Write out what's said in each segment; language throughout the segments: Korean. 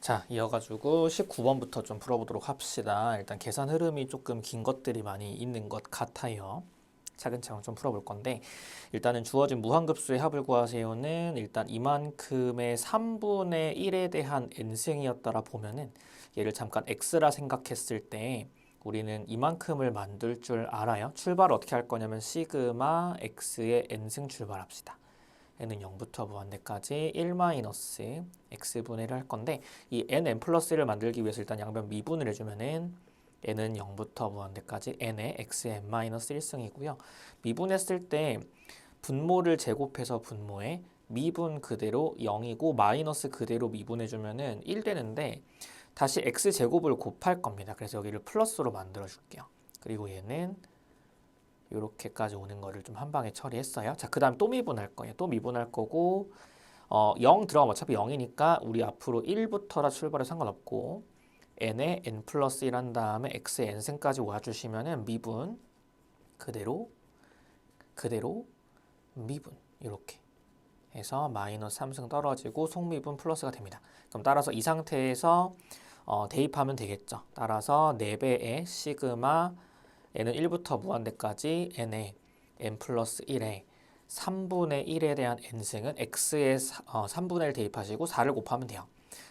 자, 이어가지고 19번부터 좀 풀어보도록 합시다. 일단 계산 흐름이 조금 긴 것들이 많이 있는 것 같아요. 차근차근 좀 풀어볼 건데, 일단은 주어진 무한급수의 합을 구하세요는 일단 이만큼의 3분의 1에 대한 n승이었더라 보면은 얘를 잠깐 x라 생각했을 때 우리는 이만큼을 만들 줄 알아요. 출발을 어떻게 할 거냐면 시그마 x의 n승 출발합시다. n은 0부터 무한대까지 1-x분의 1을 할 건데 이 n 플러스 1을 만들기 위해서 일단 양변 미분을 해주면은 n은 0부터 무한대까지 n의 x의 n-1승이고요. 미분했을 때 분모를 제곱해서 분모에 미분 그대로 0이고 마이너스 그대로 미분해주면은 1 되는데 다시 x제곱을 곱할 겁니다. 그래서 여기를 플러스로 만들어 줄게요. 그리고 얘는 이렇게까지 오는 거를 좀 한 방에 처리했어요. 자, 그 다음 또 미분할 거예요. 또 미분할 거고 0 들어가면 어차피 0이니까 우리 앞으로 1부터라 출발해 상관없고 n에 n 플러스 1 한 다음에 x의 n승까지 와주시면은 미분 그대로 미분 이렇게 해서 마이너스 3승 떨어지고 속미분 플러스가 됩니다. 그럼 따라서 이 상태에서 대입하면 되겠죠. 따라서 4배의 시그마 n은 1부터 무한대까지 n의 n 플러스 1에 3분의 1에 대한 n승은 x의 3분의 1 대입하시고 4를 곱하면 돼요.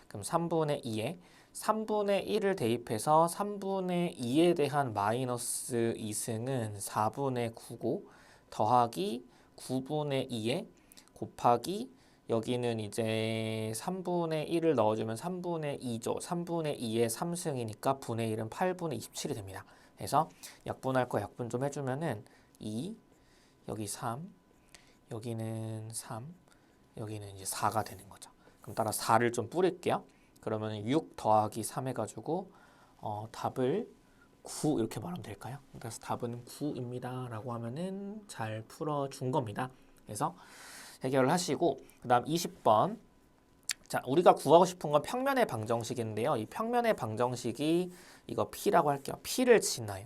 그럼 3분의 2에 3분의 1을 대입해서 3분의 2에 대한 마이너스 2승은 4분의 9고 더하기 9분의 2에 곱하기 여기는 이제 3분의 1을 넣어주면 3분의 2죠. 3분의 2의 3승이니까 분의 1은 8분의 27이 됩니다. 그래서 약분할 거 약분 좀 해주면은 2, 여기 3, 여기는 3, 여기는 이제 4가 되는 거죠. 그럼 따라 4를 좀 뿌릴게요. 그러면 6 더하기 3 해가지고 답을 9 이렇게 말하면 될까요? 그래서 답은 9입니다. 라고 하면은 잘 풀어준 겁니다. 그래서 해결을 하시고 그 다음 20번 자, 우리가 구하고 싶은 건 평면의 방정식인데요. 이 평면의 방정식이 이거 P라고 할게요. P를 지나요.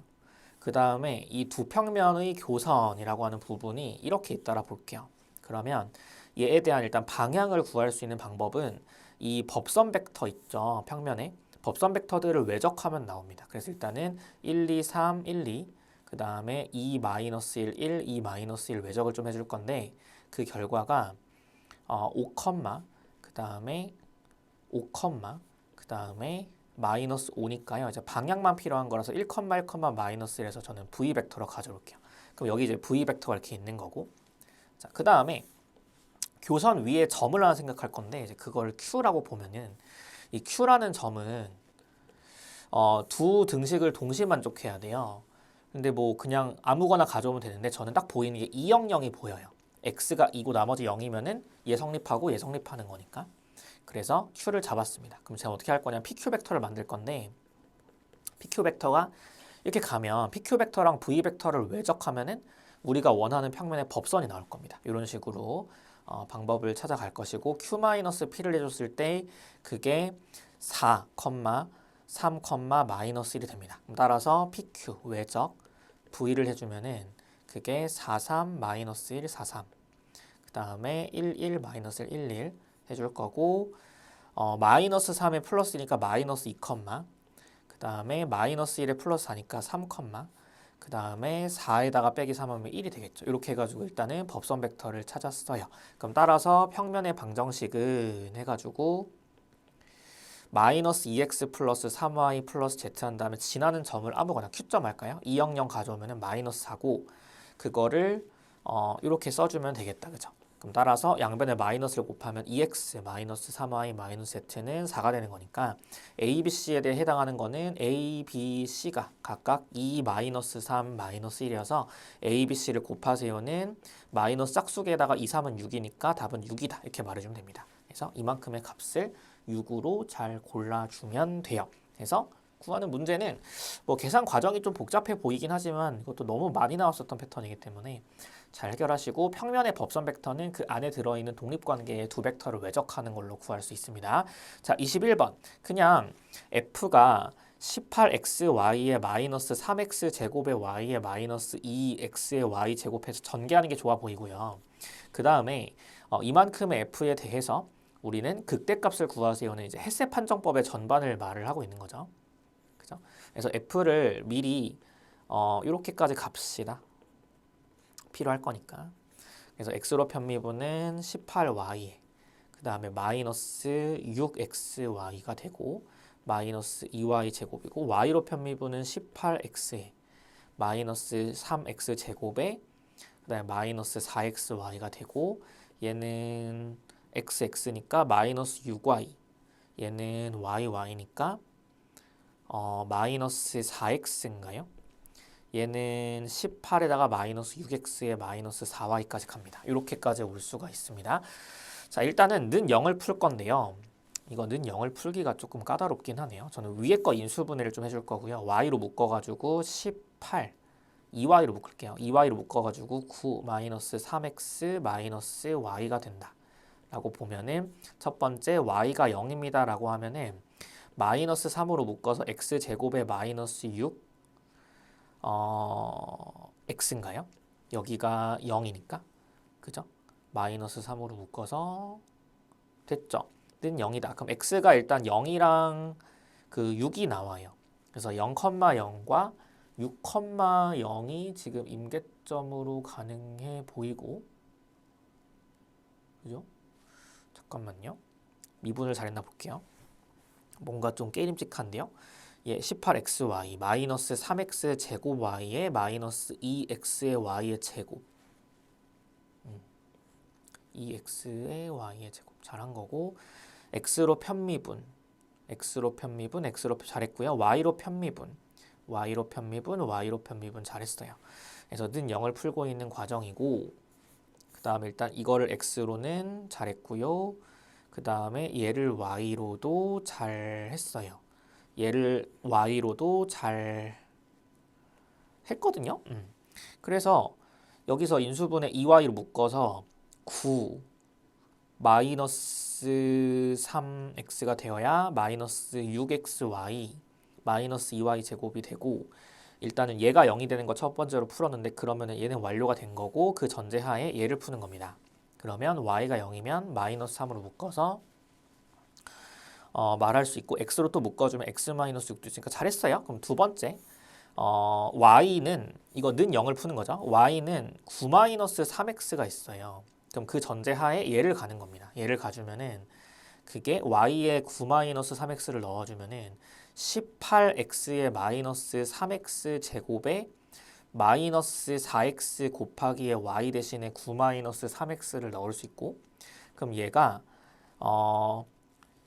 그 다음에 이 두 평면의 교선이라고 하는 부분이 이렇게 있다라 볼게요. 그러면 얘에 대한 일단 방향을 구할 수 있는 방법은 이 법선 벡터 있죠. 평면에. 법선 벡터들을 외적하면 나옵니다. 그래서 일단은 1, 2, 3, 1, 2, 그 다음에 2, 마이너스 1, 1, 2, 마이너스 1 외적을 좀 해줄 건데 그 결과가 5, 그 다음에 5, 그 다음에 마이너스 5니까요. 이제 방향만 필요한 거라서 1, 1, 마이너스 1에서 저는 v 벡터로 가져올게요. 그럼 여기 이제 v 벡터가 이렇게 있는 거고. 자, 그 다음에 교선 위에 점을 하나 생각할 건데 이제 그걸 q라고 보면은 이 q라는 점은 두 등식을 동시 만족해야 돼요. 근데 뭐 그냥 아무거나 가져오면 되는데 저는 딱 보이는 게 2, 0, 0이 보여요. x가 2고 나머지 0이면은 얘 성립하고 얘 성립하는 거니까. 그래서 q를 잡았습니다. 그럼 제가 어떻게 할 거냐면 pq 벡터를 만들 건데 pq 벡터가 이렇게 가면 pq 벡터랑 v 벡터를 외적하면은 우리가 원하는 평면의 법선이 나올 겁니다. 이런 식으로 방법을 찾아갈 것이고 q-p를 해줬을 때 그게 4, 3, 마이너스 1이 됩니다. 따라서 pq 외적 v를 해주면은 그게 4, 3, 마이너스 1, 4, 3. 그 다음에 1, 1, 마이너스 1, 1, 1 해줄 거고 마이너스 3에 플러스니까 마이너스 2, 그 다음에 마이너스 1에 플러스 4니까 3, 그 다음에 4에다가 빼기 3하면 1이 되겠죠. 이렇게 해가지고 일단은 법선 벡터를 찾았어요. 그럼 따라서 평면의 방정식은 해가지고 마이너스 2x 플러스 3y 플러스 z 한 다음에 지나는 점을 아무거나 q점 할까요? 2, 0, 0 가져오면 마이너스 4고 그거를 이렇게 써주면 되겠다. 그죠? 그럼 따라서 양변에 마이너스를 곱하면 2x 마이너스 3y 마이너스 z는 4가 되는 거니까 a, b, c에 대해 해당하는 거는 a, b, c가 각각 2 마이너스 3 마이너스 1이어서 a, b, c를 곱하세요는 마이너스 짝수에다가 2, 3은 6이니까 답은 6이다 이렇게 말해주면 됩니다. 그래서 이만큼의 값을 6으로 잘 골라주면 돼요. 그래서 구하는 문제는 뭐 계산 과정이 좀 복잡해 보이긴 하지만 이것도 너무 많이 나왔었던 패턴이기 때문에 잘 해결하시고 평면의 법선 벡터는 그 안에 들어있는 독립관계의 두 벡터를 외적하는 걸로 구할 수 있습니다. 자, 21번. 그냥 f가 18xy의 마이너스 3x 제곱의 y의 마이너스 2x의 y 제곱해서 전개하는 게 좋아 보이고요. 그 다음에 이만큼의 f에 대해서 우리는 극대값을 구하세요는 이제 햇세 판정법의 전반을 말을 하고 있는 거죠. 그죠? 그래서 f를 미리 이렇게까지 값시다. 필요할 거니까. 그래서 x로 편미분은 18y, 그 다음에 마이너스 6xy가 되고 마이너스 2y 제곱이고 y로 편미분은 18x에 마이너스 3x 제곱에 그 다음에 마이너스 4xy가 되고 얘는 xx니까 마이너스 6y, 얘는 y니까 마이너스 4x인가요? 얘는 18에다가 마이너스 6x에 마이너스 4y까지 갑니다. 이렇게까지 올 수가 있습니다. 자, 일단은 는 0을 풀 건데요. 이거 는 0을 풀기가 조금 까다롭긴 하네요. 저는 위에 거 인수분해를 좀 해줄 거고요. y로 묶어가지고 18, 2y로 묶을게요. 2y로 묶어가지고 9 마이너스 3x 마이너스 y가 된다. 라고 보면은 첫 번째 y가 0입니다. 라고 하면은 마이너스 3으로 묶어서 x제곱에 마이너스 6 x인가요? 여기가 0이니까 그죠? 마이너스 3으로 묶어서 됐죠? 는 0이다. 그럼 x가 일단 0이랑 그 6이 나와요. 그래서 0,0과 6,0이 지금 임계점으로 가능해 보이고 그죠? 잠깐만요. 미분을 잘했나 볼게요. 뭔가 좀 게임직한데요. 예, 18xy 마이너스 3x 제곱 y에 마이너스 2x의 y의 제곱 2x의 y의 제곱 잘한 거고 x로 편미분 x로 잘했고요. y로 편미분 잘했어요. 그래서 는 0을 풀고 있는 과정이고 그 다음에 일단 이거를 x로는 잘했고요. 그 다음에 얘를 y로도 잘했어요. 얘를 y로도 잘 했거든요. 그래서 여기서 인수분해 2y로 묶어서 9 마이너스 3x가 되어야 마이너스 6xy 마이너스 2y 제곱이 되고 일단은 얘가 0이 되는 거 첫 번째로 풀었는데 그러면은 얘는 완료가 된 거고 그 전제하에 얘를 푸는 겁니다. 그러면 y가 0이면 마이너스 3으로 묶어서 말할 수 있고 x로 또 묶어주면 x-6도 있으니까 잘했어요. 그럼 두 번째 y는 이거 는 0을 푸는 거죠. y는 9-3x가 있어요. 그럼 그 전제하에 얘를 가는 겁니다. 얘를 가주면은 그게 y에 9-3x를 넣어주면은 18x의 마이너스 3x 제곱에 마이너스 4x 곱하기에 y 대신에 9-3x를 넣을 수 있고 그럼 얘가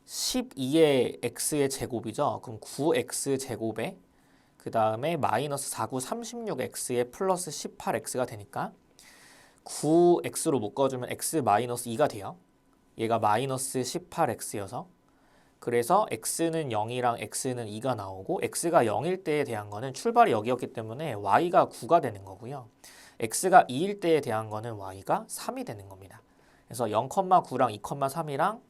12의 x의 제곱이죠. 그럼 9x 제곱에 그 다음에 마이너스 4, 9, 36x에 플러스 18x가 되니까 9x로 묶어주면 x 마이너스 2가 돼요. 얘가 마이너스 18x여서 그래서 x는 0이랑 x는 2가 나오고 x가 0일 때에 대한 거는 출발이 여기였기 때문에 y가 9가 되는 거고요. x가 2일 때에 대한 거는 y가 3이 되는 겁니다. 그래서 0,9랑 2,3이랑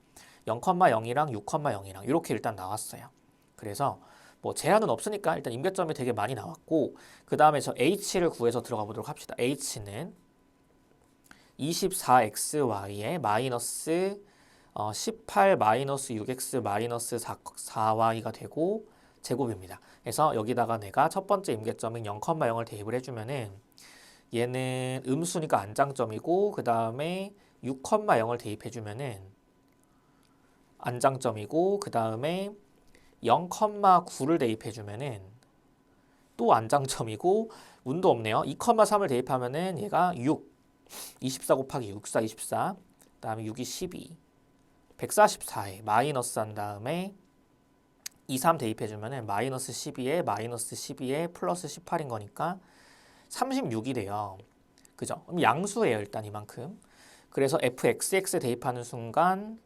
0,0이랑 6,0이랑 이렇게 일단 나왔어요. 그래서 뭐 제한은 없으니까 일단 임계점이 되게 많이 나왔고 그 다음에 저 h를 구해서 들어가 보도록 합시다. h는 24xy에 마이너스 18 마이너스 6x 마이너스 4y가 되고 제곱입니다. 그래서 여기다가 내가 첫 번째 임계점인 0,0을 대입을 해주면은 얘는 음수니까 안장점이고 그 다음에 6,0을 대입해주면은 안장점이고 그 다음에 0,9를 대입해주면은 또 안장점이고 운도 없네요. 2,3을 대입하면은 얘가 6, 24 곱하기 6, 4, 24, 그 다음에 6이 12, 144에 마이너스 한 다음에 2, 3 대입해주면은 마이너스 12에 마이너스 12에 플러스 18인 거니까 36이 돼요. 그죠? 그럼 양수예요, 일단 이만큼. 그래서 fxx 대입하는 순간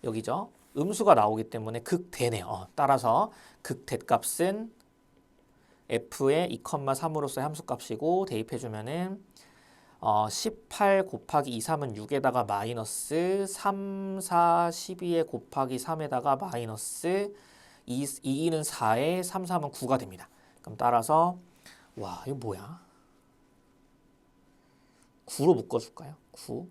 여기죠. 음수가 나오기 때문에 극대네요. 따라서 극대값은 f의 2,3으로서의 함수값이고 대입해주면은 18 곱하기 2, 3은 6에다가 마이너스 3, 4, 12에 곱하기 3에다가 마이너스 2는 4에 3, 3은 9가 됩니다. 그럼 따라서 와 이거 뭐야? 9로 묶어줄까요? 9,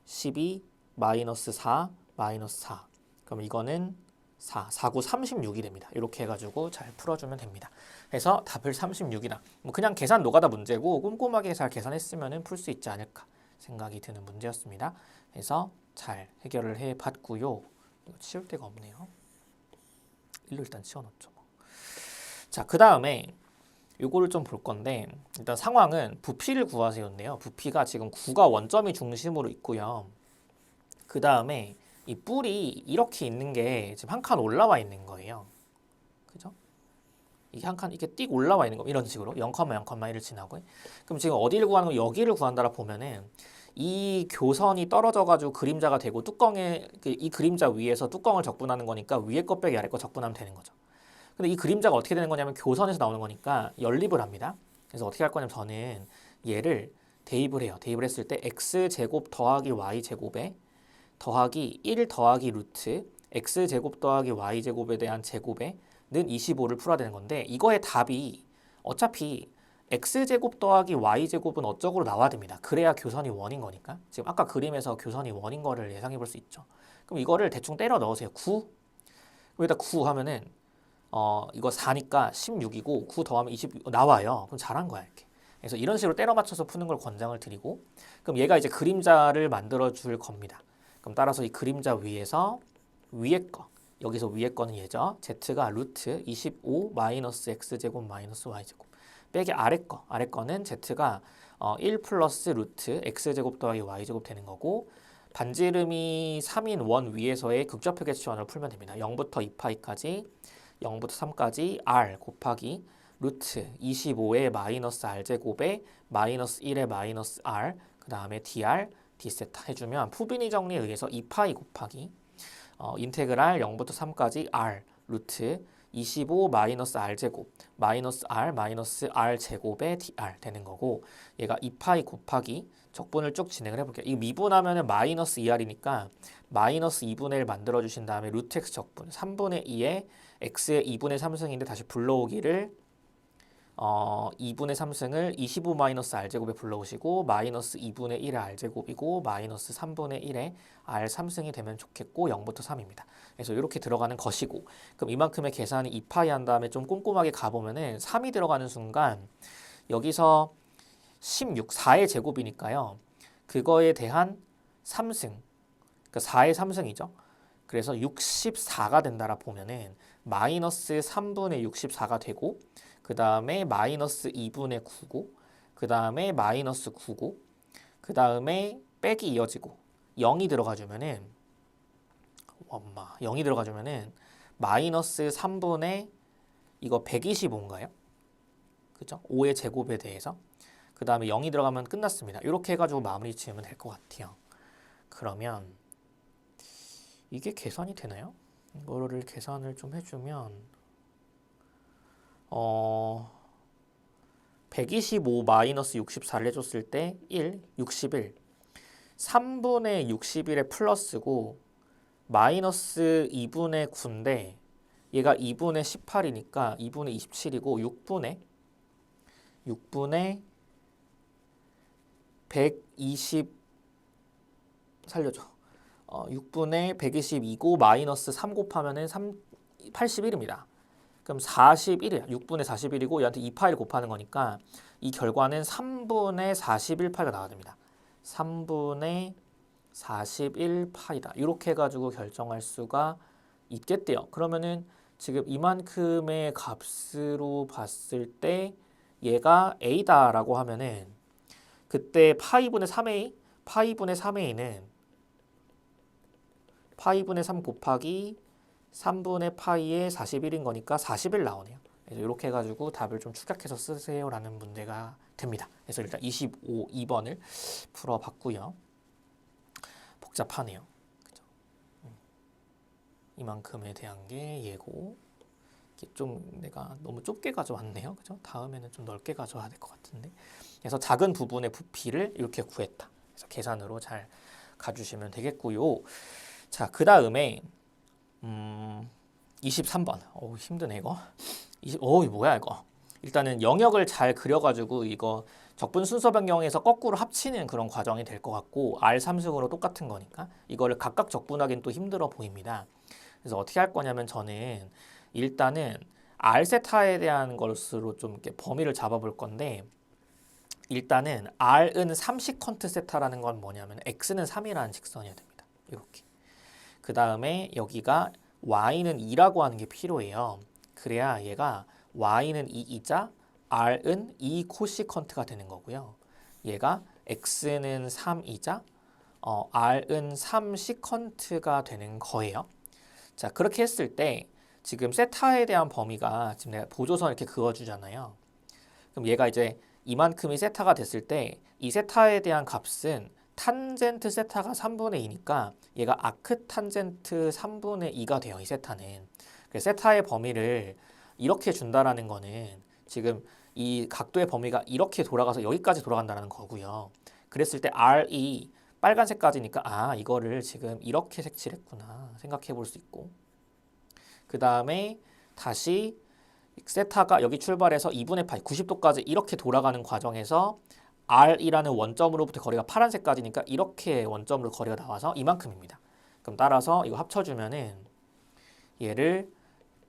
12, 마이너스 4, 마이너스 4. 그럼 이거는 4, 4, 9, 36이 됩니다. 이렇게 해가지고 잘 풀어주면 됩니다. 그래서 답을 36이다. 뭐 그냥 계산 노가다 문제고 꼼꼼하게 잘 계산했으면 풀 수 있지 않을까 생각이 드는 문제였습니다. 그래서 잘 해결을 해봤고요. 이거 치울 데가 없네요. 일로 일단 치워놓죠. 자, 그 다음에 요거를 좀 볼 건데 일단 상황은 부피를 구하세요인데요. 부피가 지금 9가 원점이 중심으로 있고요. 그 다음에 이 뿔이 이렇게 있는 게 지금 한 칸 올라와 있는 거예요. 그죠? 이게 한 칸 이렇게 띡 올라와 있는 거 이런 식으로 0,0,1을 지나고 그럼 지금 어디를 구하는 거 여기를 구한다라 보면은 이 교선이 떨어져가지고 그림자가 되고 뚜껑에 이 그림자 위에서 뚜껑을 적분하는 거니까 위에 거 빼기 아래 거 적분하면 되는 거죠. 근데 이 그림자가 어떻게 되는 거냐면 교선에서 나오는 거니까 연립을 합니다. 그래서 어떻게 할 거냐면 저는 얘를 대입을 해요. 대입을 했을 때 x제곱 더하기 y제곱에 더하기 1 더하기 루트 x제곱 더하기 y제곱에 대한 제곱에는 25를 풀어야 되는 건데 이거의 답이 어차피 x제곱 더하기 y제곱은 어쩌고로 나와야 됩니다. 그래야 교선이 원인 거니까. 지금 아까 그림에서 교선이 원인 거를 예상해 볼 수 있죠. 그럼 이거를 대충 때려 넣으세요. 9. 여기다 9 하면은 이거 4니까 16이고 9 더하면 20 나와요. 그럼 잘한 거야 이렇게. 그래서 이런 식으로 때려 맞춰서 푸는 걸 권장을 드리고 그럼 얘가 이제 그림자를 만들어 줄 겁니다. 그럼 따라서 이 그림자 위에서 위에 거 여기서 위에 거는 얘죠. z가 루트 25 마이너스 x제곱 마이너스 y제곱 빼기 아래 거는 z가 1 플러스 루트 x제곱 더하기 y제곱 되는 거고 반지름이 3인 원 위에서의 극좌표 계치원을 풀면 됩니다. 0부터 2파이까지 0부터 3까지 r 곱하기 루트 25의 마이너스 r제곱에 마이너스 1의 마이너스 r 그 다음에 dr d세타 해주면 푸비니 정리에 의해서 2파이 곱하기 인테그랄 0부터 3까지 r 루트 25 마이너스 r제곱 마이너스 r 제곱의 dr 되는 거고 얘가 2파이 곱하기 적분을 쭉 진행을 해볼게요. 이거 미분하면 마이너스 2r이니까 마이너스 2분의 1 만들어주신 다음에 루트 x 적분 3분의 2에 x의 2분의 3승인데 다시 불러오기를 2분의 3승을 25 마이너스 r제곱에 불러오시고 마이너스 2분의 1의 r제곱이고 마이너스 3분의 1의 r3승이 되면 좋겠고 0부터 3입니다. 그래서 이렇게 들어가는 것이고 그럼 이만큼의 계산이 2파이 한 다음에 좀 꼼꼼하게 가보면은 3이 들어가는 순간 여기서 16, 4의 제곱이니까요. 그거에 대한 3승, 그러니까 4의 3승이죠. 그래서 64가 된다라 보면은 마이너스 3분의 64가 되고 그 다음에 마이너스 2분의 9고 그 다음에 마이너스 9고 그 다음에 빼기 이어지고 0이 들어가주면은 0이 들어가주면은 마이너스 3분의 이거 125인가요? 그죠? 5의 제곱에 대해서 그 다음에 0이 들어가면 끝났습니다. 이렇게 해가지고 마무리 지으면 될 것 같아요. 그러면 이게 계산이 되나요? 이거를 계산을 좀 해주면 125 마이너스 64를 해줬을 때 1, 61 3분의 61의 플러스고 마이너스 2분의 9인데 얘가 2분의 18이니까 2분의 27이고 6분의 120 살려줘. 6분의 122고 마이너스 3 곱하면은 81입니다. 그럼 41이야. 6분의 41이고 얘한테 2파이를 곱하는 거니까 이 결과는 3분의 41파이가 나와야 됩니다. 3분의 41파이다. 이렇게 해가지고 결정할 수가 있겠대요. 그러면은 지금 이만큼의 값으로 봤을 때 얘가 a다라고 하면은 그때 파이분의 3a, 파이분의 3a는 파이분의 3 곱하기 3분의 파이의 41인 거니까 41 나오네요. 그래서 이렇게 해가지고 답을 좀 축약해서 쓰세요라는 문제가 됩니다. 그래서 일단 2번을 풀어봤고요. 복잡하네요. 그죠? 이만큼에 대한 게 얘고 좀 내가 너무 좁게 가져왔네요. 그죠? 다음에는 좀 넓게 가져와야 될 것 같은데. 그래서 작은 부분의 부피를 이렇게 구했다. 그래서 계산으로 잘 가주시면 되겠고요. 자, 그 다음에 23번. 힘드네 이거. 이거 뭐야 이거. 일단은 영역을 잘 그려가지고 이거 적분 순서 변경해서 거꾸로 합치는 그런 과정이 될 것 같고 R3승으로 똑같은 거니까 이거를 각각 적분하기는 또 힘들어 보입니다. 그래서 어떻게 할 거냐면 저는 일단은 R세타에 대한 것으로 좀 이렇게 범위를 잡아볼 건데 일단은 R은 3시컨트 세타라는 건 뭐냐면 X는 3이라는 직선이어야 됩니다. 이렇게. 그 다음에 여기가 Y는 2라고 하는 게 필요해요. 그래야 얘가 Y는 2이자 R은 2 코시컨트가 되는 거고요. 얘가 X는 3이자 R은 3시컨트가 되는 거예요. 자, 그렇게 했을 때 지금 세타에 대한 범위가 지금 내가 보조선 이렇게 그어주잖아요. 그럼 얘가 이제 이만큼이 세타가 됐을 때 이 세타에 대한 값은 탄젠트 세타가 3분의 2니까 얘가 아크 탄젠트 3분의 2가 돼요. 이 세타는. 그래서 세타의 범위를 이렇게 준다라는 거는 지금 이 각도의 범위가 이렇게 돌아가서 여기까지 돌아간다는 거고요. 그랬을 때 R이 빨간색까지니까 아 이거를 지금 이렇게 색칠했구나 생각해 볼 수 있고 그 다음에 다시 세타가 여기 출발해서 2분의 8, 90도까지 이렇게 돌아가는 과정에서 R이라는 원점으로부터 거리가 파란색까지니까 이렇게 원점으로 거리가 나와서 이만큼입니다. 그럼 따라서 이거 합쳐주면은 얘를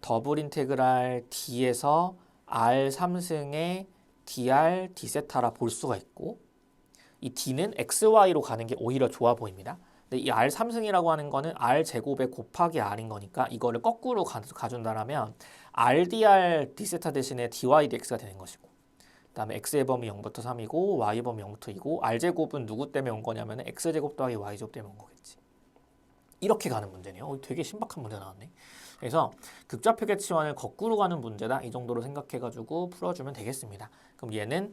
더블 인테그랄 D에서 R3승의 dr d세타라 볼 수가 있고 이 D는 XY로 가는 게 오히려 좋아 보입니다. 근데 이 R3승이라고 하는 거는 R제곱에 곱하기 R인 거니까 이거를 거꾸로 가준다라면 RdR d세타 대신에 dy dx가 되는 것이고 그 다음에 x의 범위 0부터 3이고 y의 범위 0부터 2고 R제곱은 누구 때문에 온 거냐면 X제곱 더하기 Y제곱 때문에 온 거겠지. 이렇게 가는 문제네요. 되게 신박한 문제 나왔네. 그래서 극좌표계 치환을 거꾸로 가는 문제다. 이 정도로 생각해가지고 풀어주면 되겠습니다. 그럼 얘는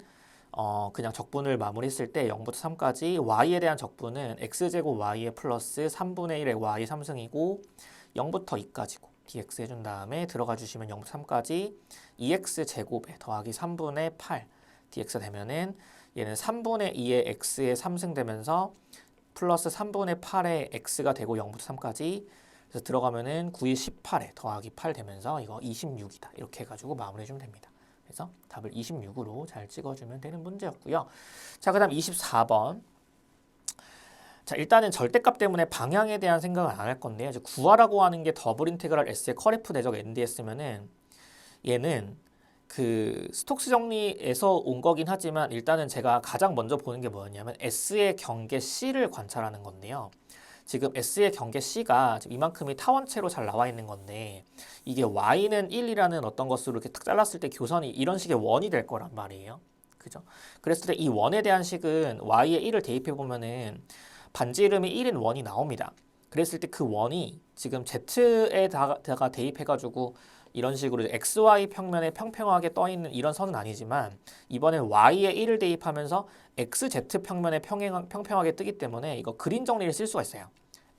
그냥 적분을 마무리했을 때 0부터 3까지 y에 대한 적분은 x제곱 y에 플러스 3분의 1의 y 3승이고 0부터 2까지고 dx 해준 다음에 들어가 주시면 0부터 3까지 2x제곱에 더하기 3분의 8 dx 되면은 얘는 3분의 2의 x의 3승 되면서 플러스 3분의 8의 x가 되고 0부터 3까지 그래서 들어가면은 9의 18에 더하기 8 되면서 이거 26이다. 이렇게 해가지고 마무리해주면 됩니다. 그래서 답을 26으로 잘 찍어주면 되는 문제였고요. 자, 그 다음 24번. 자, 일단은 절대값 때문에 방향에 대한 생각을 안 할 건데요. 이제 구하라고 하는 게 더블 인테그랄 S의 컬F 내적 NDS면은 얘는 그 스톡스 정리에서 온 거긴 하지만 일단은 제가 가장 먼저 보는 게 뭐였냐면 S의 경계 C를 관찰하는 건데요. 지금 S의 경계 C가 지금 이만큼이 타원체로 잘 나와 있는 건데 이게 Y는 1이라는 어떤 것으로 이렇게 딱 잘랐을 때 교선이 이런 식의 원이 될 거란 말이에요. 그죠? 그랬을 때 이 원에 대한 식은 Y에 1을 대입해 보면은 반지 이름이 1인 원이 나옵니다. 그랬을 때 그 원이 지금 Z에다가 대입해가지고 이런 식으로 XY 평면에 평평하게 떠 있는 이런 선은 아니지만 이번엔 Y에 1을 대입하면서 XZ 평면에 평평하게 뜨기 때문에 이거 그림 정리를 쓸 수가 있어요.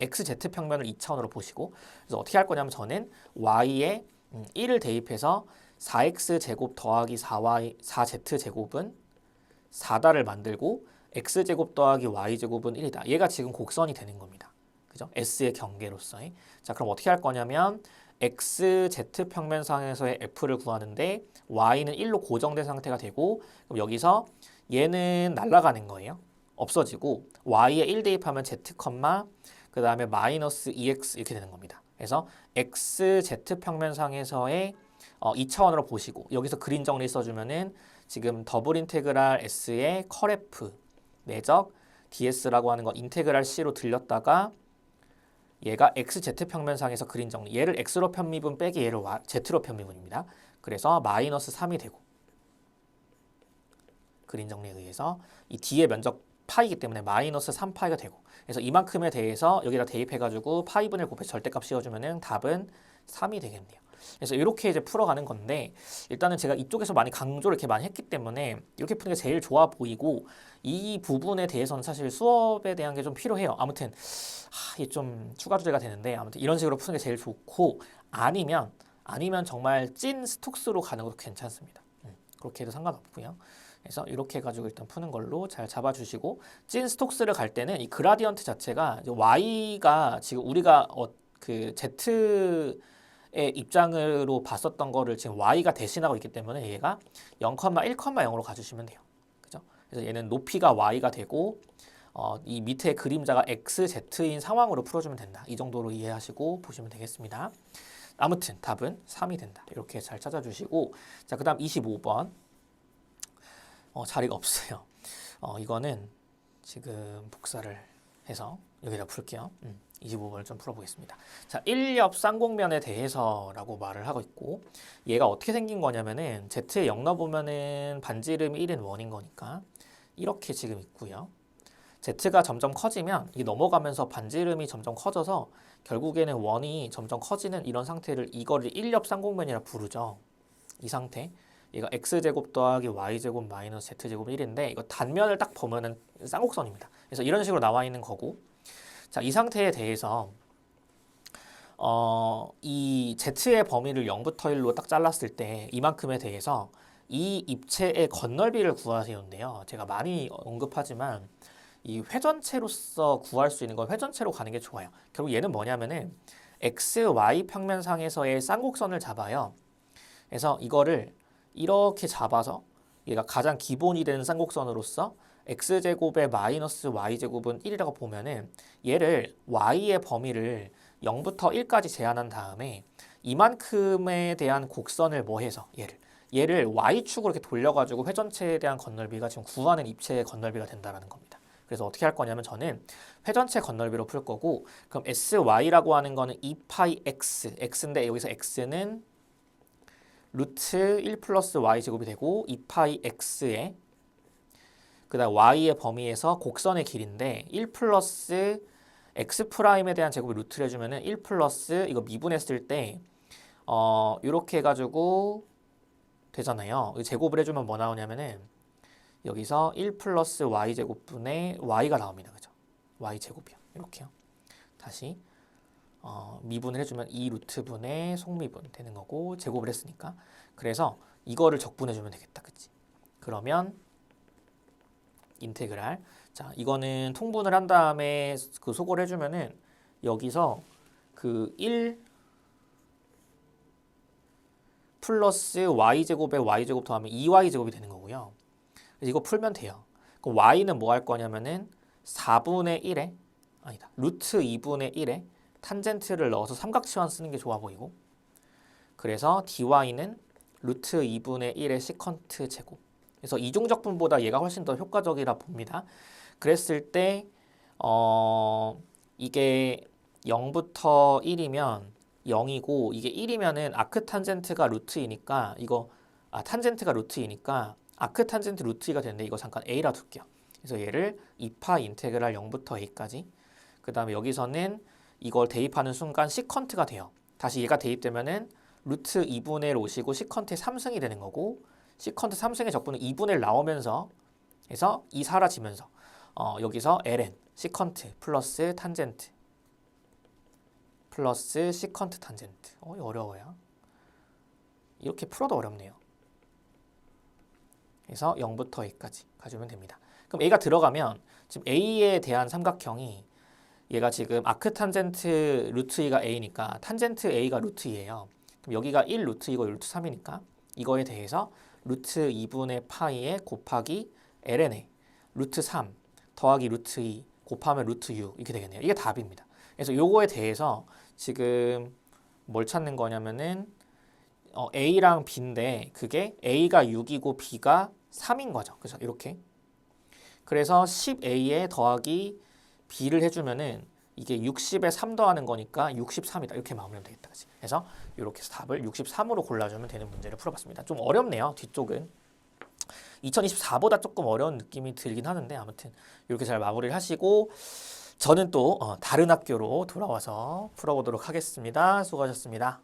XZ 평면을 2차원으로 보시고 그래서 어떻게 할 거냐면 저는 Y에 1을 대입해서 4X제곱 더하기 4Z제곱은 4다를 만들고 X제곱 더하기 Y제곱은 1이다. 얘가 지금 곡선이 되는 겁니다. 그죠? S의 경계로서의. 자, 그럼 어떻게 할 거냐면 XZ 평면상에서의 F를 구하는데 Y는 1로 고정된 상태가 되고 그럼 여기서 얘는 날아가는 거예요. 없어지고 Y에 1 대입하면 Z, 그 다음에 마이너스 2X 이렇게 되는 겁니다. 그래서 XZ 평면상에서의 2차원으로 보시고 여기서 그림 정리 써주면은 지금 더블 인테그랄 S의 컬 F 내적 DS라고 하는 거 인테그랄 C로 들렸다가 얘가 XZ 평면상에서 그림 정리 얘를 X로 편미분 빼기 얘를 Z로 편미분입니다. 그래서 마이너스 3이 되고 그림 정리에 의해서 이 D의 면적 파이기 때문에 마이너스 3파이가 되고 그래서 이만큼에 대해서 여기다 대입해가지고 파이분을 곱해서 절대값 씌워주면은 답은 3이 되겠네요. 그래서 이렇게 이제 풀어가는 건데 일단은 제가 이쪽에서 많이 강조를 이렇게 많이 했기 때문에 이렇게 푸는 게 제일 좋아 보이고 이 부분에 대해서는 사실 수업에 대한 게 좀 필요해요. 아무튼 이게 좀 추가 주제가 되는데 아무튼 이런 식으로 푸는 게 제일 좋고 아니면 정말 찐 스톡스로 가는 것도 괜찮습니다. 그렇게 해도 상관없고요. 그래서 이렇게 해가지고 일단 푸는 걸로 잘 잡아주시고 찐 스톡스를 갈 때는 이 그라디언트 자체가 Y가 지금 우리가 그 Z에 입장으로 봤었던 거를 지금 y가 대신하고 있기 때문에 얘가 0,1,0로 가주시면 돼요. 그죠? 그래서 얘는 높이가 y가 되고 이 밑에 그림자가 x, z인 상황으로 풀어주면 된다. 이 정도로 이해하시고 보시면 되겠습니다. 아무튼 답은 3이 된다. 이렇게 잘 찾아주시고, 자, 그 다음 25번. 자리가 없어요. 이거는 지금 복사를 해서 여기다 풀게요. 25번을 좀 풀어보겠습니다. 자, 1엽 쌍곡면에 대해서라고 말을 하고 있고, 얘가 어떻게 생긴 거냐면은 z에 0 넣어보면은 반지름이 1인 원인 거니까 이렇게 지금 있고요. z가 점점 커지면 이게 넘어가면서 반지름이 점점 커져서 결국에는 원이 점점 커지는 이런 상태를 이거를 1엽 쌍곡면이라 부르죠. 이 상태. 얘가 x제곱 더하기 y제곱 마이너스 z제곱 1인데 이거 단면을 딱 보면은 쌍곡선입니다. 그래서 이런 식으로 나와 있는 거고, 자, 이 상태에 대해서 이 z의 범위를 0부터 1로 딱 잘랐을 때 이만큼에 대해서 이 입체의 건널비를 구하세요인데요. 제가 많이 언급하지만 이 회전체로서 구할 수 있는 건 회전체로 가는 게 좋아요. 결국 얘는 뭐냐면은 x, y 평면상에서의 쌍곡선을 잡아요. 그래서 이거를 이렇게 잡아서 얘가 가장 기본이 되는 쌍곡선으로서 x제곱의 마이너스 y제곱은 1이라고 보면은 얘를 y의 범위를 0부터 1까지 제한한 다음에 이만큼에 대한 곡선을 뭐 해서 얘를 y축으로 이렇게 돌려가지고 회전체에 대한 건널비가 지금 구하는 입체의 건널비가 된다는 겁니다. 그래서 어떻게 할 거냐면 저는 회전체 건널비로 풀 거고, 그럼 sy라고 하는 거는 2파이 x인데 여기서 x는 루트 1 플러스 y제곱이 되고 2파이 x에 그 다음 y의 범위에서 곡선의 길인데 1 플러스 x 프라임에 대한 제곱을 루트를 해주면은 1 플러스 이거 미분했을 때 이렇게 해가지고 되잖아요. 제곱을 해주면 뭐 나오냐면은 여기서 1 플러스 y제곱분의 y가 나옵니다. 그죠? y제곱이요. 이렇게요. 다시 미분을 해주면 2루트분의 속미분 되는 거고 제곱을 했으니까. 그래서 이거를 적분해주면 되겠다. 그치? 그러면 인테그랄. 자, 이거는 통분을 한 다음에 그 소거를 해주면은 여기서 그 1 플러스 y제곱에 y제곱 더하면 2y제곱이 되는 거고요. 그래서 이거 풀면 돼요. 그럼 y는 뭐 할 거냐면은 4분의 1에 아니다. 루트 2분의 1에 탄젠트를 넣어서 삼각치환 쓰는 게 좋아 보이고, 그래서 dy는 루트 2분의 1의 시컨트 제곱. 그래서 이중적분보다 얘가 훨씬 더 효과적이라 봅니다. 그랬을 때 이게 0부터 1이면 0이고 이게 1이면은 아크탄젠트가 루트이니까 이거 탄젠트가 루트이니까 아크탄젠트 루트 2가 되는데 이거 잠깐 a라 둘게요. 그래서 얘를 2파 인테그랄 0부터 a까지. 그 다음에 여기서는 이걸 대입하는 순간 시컨트가 돼요. 다시 얘가 대입되면은 루트 2분의 1 오시고 시컨트의 3승이 되는 거고, 시컨트 3승의 적분은 2분의 1 나오면서 해서 2 사라지면서 여기서 ln 시컨트 플러스 탄젠트 플러스 시컨트 탄젠트. 어려워요. 이렇게 풀어도 어렵네요. 그래서 0부터 a까지 가주면 됩니다. 그럼 a가 들어가면 지금 a에 대한 삼각형이 얘가 지금 아크탄젠트 루트 2가 a니까 탄젠트 a가 루트 2예요. 그럼 여기가 1 루트 2고 루트 3이니까 이거에 대해서 루트 2분의 파이에 곱하기 ln에 루트 3 더하기 루트 2 곱하면 루트 6 이렇게 되겠네요. 이게 답입니다. 그래서 요거에 대해서 지금 뭘 찾는 거냐면은 a랑 b인데 그게 a가 6이고 b가 3인 거죠. 그죠? 이렇게. 그래서 10a에 더하기 b를 해주면은 이게 60에 3 더하는 거니까 63이다. 이렇게 마무리하면 되겠다. 그치? 그래서 이렇게 해서 답을 63으로 골라주면 되는 문제를 풀어봤습니다. 좀 어렵네요. 뒤쪽은. 2024보다 조금 어려운 느낌이 들긴 하는데 아무튼 이렇게 잘 마무리를 하시고 저는 또 다른 학교로 돌아와서 풀어보도록 하겠습니다. 수고하셨습니다.